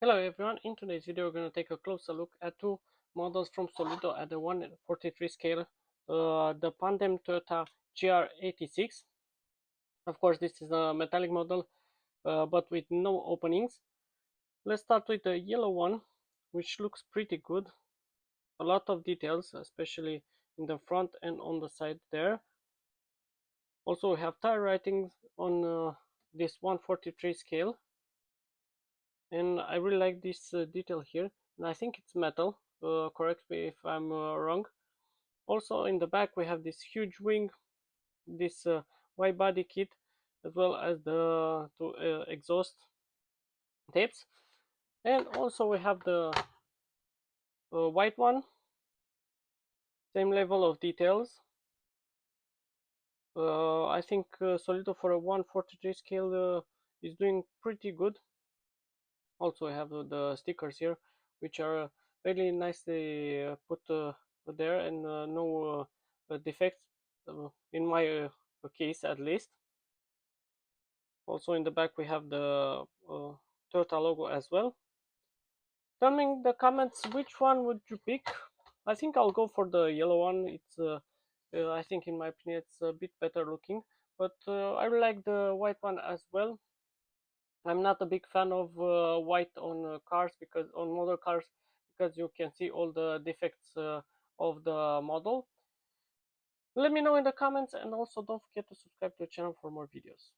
Hello everyone, in today's video we're going to take a closer look at two models from Solido at the 1/43 scale, the Pandem Toyota GR86. Of course this is a metallic model, but with no openings. Let's start with the yellow one, which looks pretty good. A lot of details, especially in the front and on the side there. Also we have tire ratings on this 1/43 scale. And I really like this detail here, and I think it's metal. Correct me if I'm wrong. Also in the back we have this huge wing, this Widebody kit, as well as the two exhaust tapes, and also we have the white one, same level of details. I think Solido for a 1/43 scale is doing pretty good. Also I have the stickers here, which are really nicely put there, and no defects in my case at least. Also in the back we have the Toyota logo as well. Tell me in the comments which one would you pick. I think I'll go for the yellow one. It's I think in my opinion it's a bit better looking, but I really like the white one as well. I'm not a big fan of white on cars, because on model cars, because you can see all the defects of the model. Let me know in the comments, and also don't forget to subscribe to the channel for more videos.